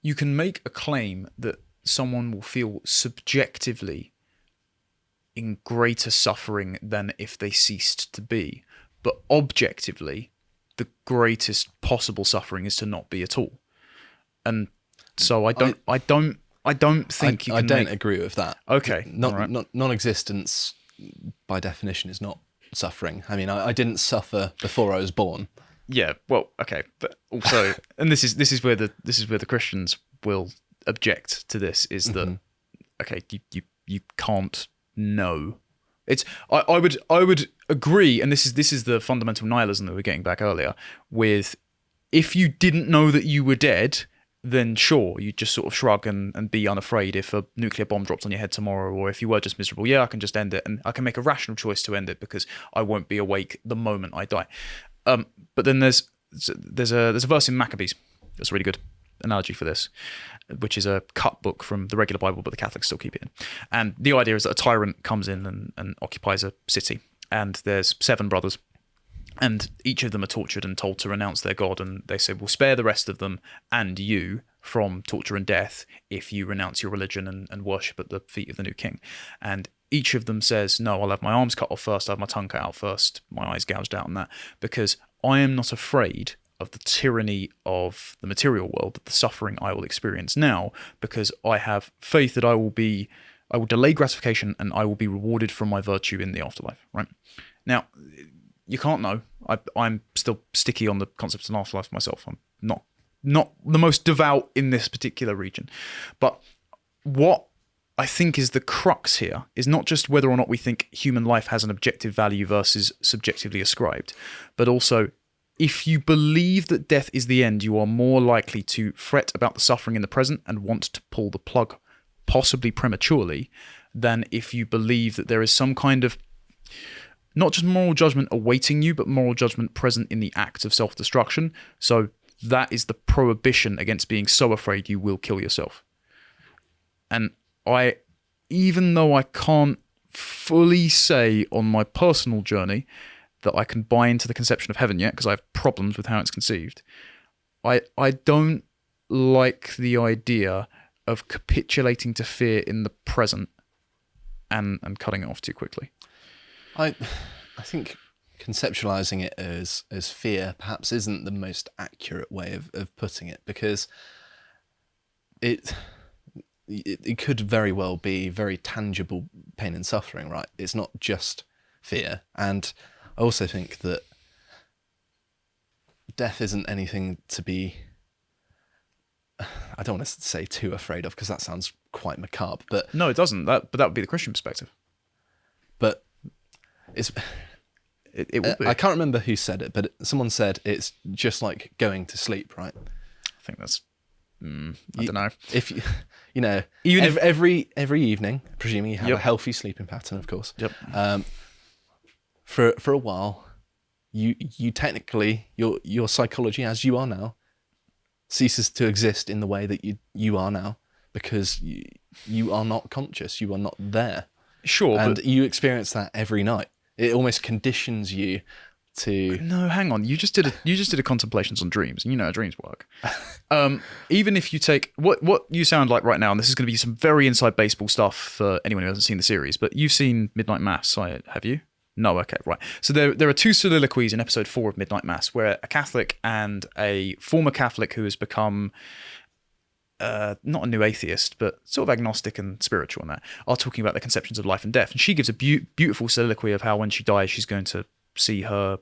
you can make a claim that someone will feel subjectively in greater suffering than if they ceased to be, but objectively, the greatest possible suffering is to not be at all. And so I don't think you can. I don't agree with that. Okay, Non-existence by definition is not suffering. I mean, I didn't suffer before I was born. Yeah, well, okay, but also, and this is where the Christians will object to this, is that okay, you can't know. It's I would agree, and this is the fundamental nihilism that we were getting back earlier with, if you didn't know that you were dead, then sure, you just sort of shrug and be unafraid if a nuclear bomb dropped on your head tomorrow, or if you were just miserable, yeah, I can just end it, and I can make a rational choice to end it because I won't be awake the moment I die. But then there's a verse in Maccabees that's a really good analogy for this, which is a cut book from the regular Bible, but the Catholics still keep it in. And the idea is that a tyrant comes in and occupies a city, and there's 7 brothers, and each of them are tortured and told to renounce their God, and they say, we'll spare the rest of them and you from torture and death if you renounce your religion and worship at the feet of the new king. And each of them says, no, I'll have my arms cut off first, I'll have my tongue cut out first, my eyes gouged out and that, because I am not afraid of the tyranny of the material world, the suffering I will experience now, because I have faith that I will delay gratification and I will be rewarded for my virtue in the afterlife, right? Now, you can't know. I'm still sticky on the concept of an afterlife myself. I'm not the most devout in this particular region. But what I think is the crux here is not just whether or not we think human life has an objective value versus subjectively ascribed, but also, if you believe that death is the end, you are more likely to fret about the suffering in the present and want to pull the plug, possibly prematurely, than if you believe that there is some kind of not just moral judgment awaiting you, but moral judgment present in the act of self-destruction. So that is the prohibition against being so afraid you will kill yourself. And even though I can't fully say on my personal journey that I can buy into the conception of heaven yet, because I have problems with how it's conceived, I don't like the idea of capitulating to fear in the present and cutting it off too quickly. I think conceptualizing it as fear perhaps isn't the most accurate way of putting it, because it could very well be very tangible pain and suffering, right? It's not just fear. And I also think that death isn't anything to be, I don't want to say too afraid of, because that sounds quite macabre, but no, it doesn't. But that would be the Christian perspective. But it would be. I can't remember who said it, but someone said it's just like going to sleep, right? I think that's I don't know. If you know, even every evening, presuming you have a healthy sleeping pattern, of course. Yep. For a while, you technically your psychology as you are now ceases to exist in the way that you are now, because you are not conscious. You are not there. Sure, and you experience that every night. It almost conditions you to. No, hang on. You just did a Contemplations on dreams, and you know how dreams work. Even if you take what you sound like right now, and this is going to be some very inside baseball stuff for anyone who hasn't seen the series, but you've seen Midnight Mass, have you? No, okay, right. So there are 2 soliloquies in episode 4 of Midnight Mass where a Catholic and a former Catholic who has become not a new atheist, but sort of agnostic and spiritual in that, are talking about the conceptions of life and death. And she gives a beautiful soliloquy of how when she dies, she's going to see her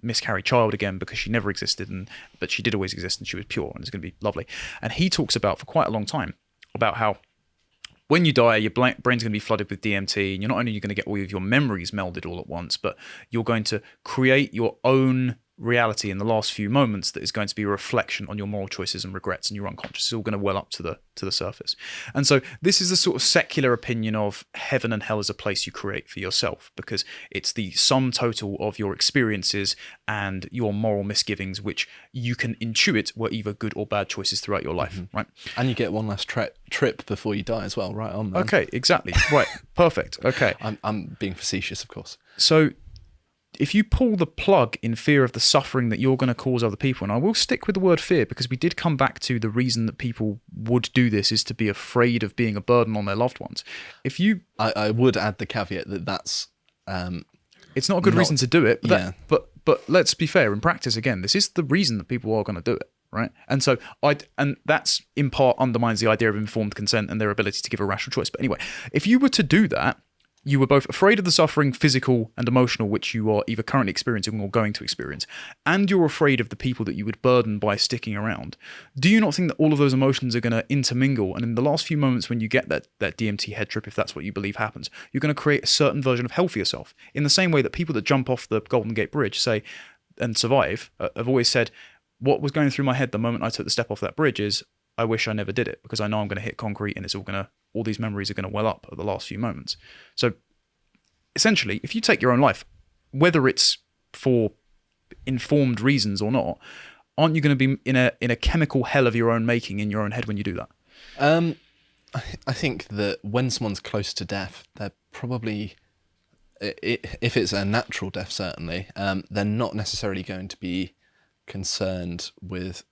miscarried child again, because she never existed, but she did always exist and she was pure, and it's going to be lovely. And he talks about, for quite a long time, about how when you die, your brain's going to be flooded with DMT, and you're not only going to get all of your memories melded all at once, but you're going to create your own reality in the last few moments that is going to be a reflection on your moral choices and regrets, and your unconscious. It's all going to well up to the surface. And so this is the sort of secular opinion of heaven and hell as a place you create for yourself, because it's the sum total of your experiences and your moral misgivings, which you can intuit were either good or bad choices throughout your life, right? And you get one last trip before you die as well, right on, man. Okay, exactly. Right, perfect. Okay. I'm being facetious, of course. So if you pull the plug in fear of the suffering that you're going to cause other people, and I will stick with the word fear because we did come back to the reason that people would do this is to be afraid of being a burden on their loved ones. If you, I would add the caveat that that's it's not a good reason to do it, but, yeah. but let's be fair. In practice, again, this is the reason that people are going to do it, right? And so and that's in part undermines the idea of informed consent and their ability to give a rational choice. But anyway, if you were to do that, you were both afraid of the suffering, physical and emotional, which you are either currently experiencing or going to experience, and you're afraid of the people that you would burden by sticking around. Do you not think that all of those emotions are going to intermingle? And in the last few moments when you get that DMT head trip, if that's what you believe happens, you're going to create a certain version of hell for yourself. In the same way that people that jump off the Golden Gate Bridge say and survive have always said, what was going through my head the moment I took the step off that bridge is, I wish I never did it because I know I'm going to hit concrete and all these memories are going to well up at the last few moments. So essentially, if you take your own life, whether it's for informed reasons or not, aren't you going to be in a chemical hell of your own making in your own head when you do that? I think that when someone's close to death, they're probably, if it's a natural death, certainly, they're not necessarily going to be concerned with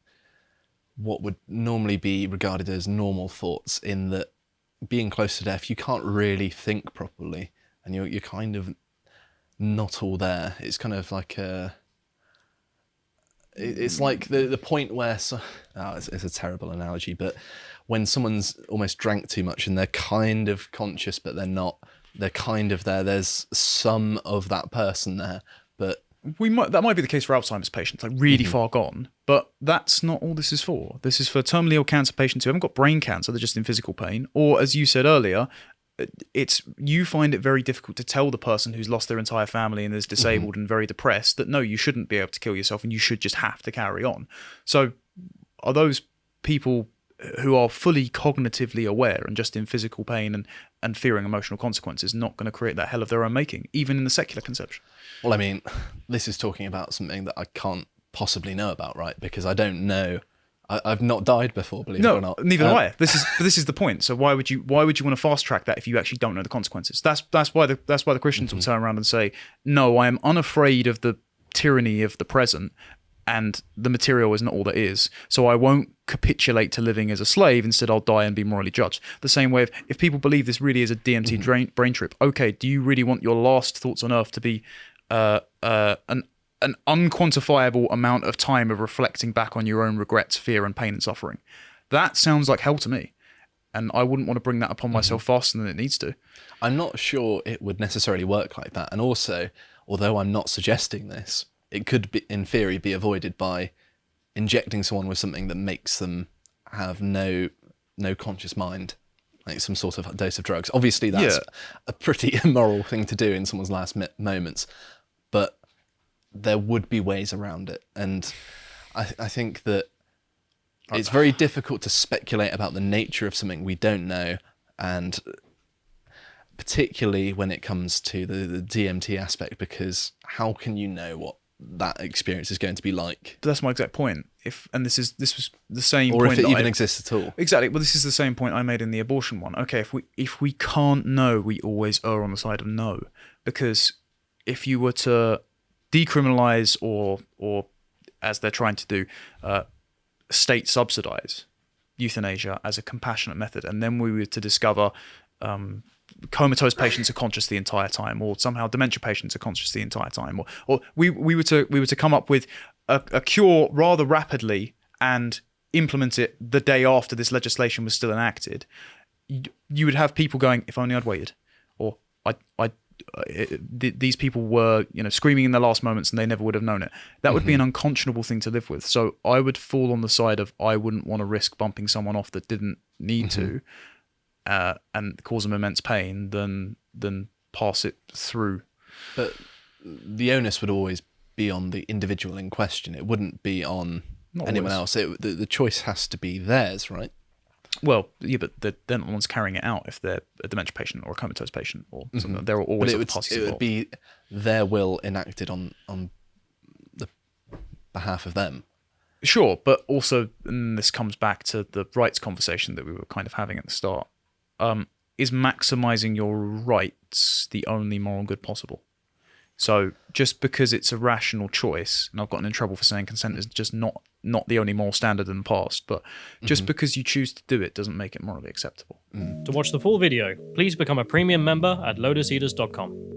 what would normally be regarded as normal thoughts, in that being close to death, you can't really think properly and you're kind of not all there. It's kind of like it's like the point where it's a terrible analogy, but when someone's almost drank too much and they're kind of conscious but they're not, they're kind of there, there's some of that person there, but that might be the case for Alzheimer's patients, like really far gone, but that's not all this is for. This is for terminally ill cancer patients who haven't got brain cancer, they're just in physical pain, or as you said earlier, you find it very difficult to tell the person who's lost their entire family and is disabled and very depressed that no, you shouldn't be able to kill yourself and you should just have to carry on. So are those people who are fully cognitively aware and just in physical pain and fearing emotional consequences not going to create that hell of their own making, even in the secular conception? Well, I mean, this is talking about something that I can't possibly know about, right? Because I don't know. I've not died before, believe it or not. Neither have I. This is the point. So why would you want to fast track that if you actually don't know the consequences? That's why the Christians will turn around and say, no, I am unafraid of the tyranny of the present, and the material is not all that is. So I won't capitulate to living as a slave. Instead, I'll die and be morally judged. The same way, if people believe this really is a DMT brain trip, okay, do you really want your last thoughts on earth to be an unquantifiable amount of time of reflecting back on your own regrets, fear, and pain and suffering? That sounds like hell to me. And I wouldn't want to bring that upon myself faster than it needs to. I'm not sure it would necessarily work like that. And also, although I'm not suggesting this, it could, be, in theory, be avoided by injecting someone with something that makes them have no conscious mind, like some sort of dose of drugs. Obviously, that's a pretty immoral thing to do in someone's last moments, but there would be ways around it. And I think that it's very difficult to speculate about the nature of something we don't know, and particularly when it comes to the DMT aspect, because how can you know what that experience is going to be like? But that's my exact point. This was the same or point, if it even exists at all. Exactly. Well, this is the same point I made in the abortion one. Okay, if we can't know, we always err on the side of no, because if you were to decriminalize or as they're trying to do, state subsidize euthanasia as a compassionate method, and then we were to discover comatose patients are conscious the entire time, or somehow dementia patients are conscious the entire time, or we were to come up with a cure rather rapidly and implement it the day after this legislation was still enacted, you would have people going, if only I'd waited, or these people were, screaming in their last moments and they never would have known it. That would be an unconscionable thing to live with. So I would fall on the side of, I wouldn't want to risk bumping someone off that didn't need to, and cause them immense pain than pass it through. But the onus would always be on the individual in question. It wouldn't be on anyone else. The choice has to be theirs, right? Well, yeah, but they're not the ones carrying it out if they're a dementia patient or a comatose patient or something. They're always the parties involved. It would be their will enacted on the behalf of them. Sure, but also, and this comes back to the rights conversation that we were kind of having at the start, is maximising your rights the only moral good possible? So just because it's a rational choice, and I've gotten in trouble for saying consent is just not the only moral standard in the past, but just because you choose to do it doesn't make it morally acceptable. To watch the full video, please become a premium member at lotuseaters.com.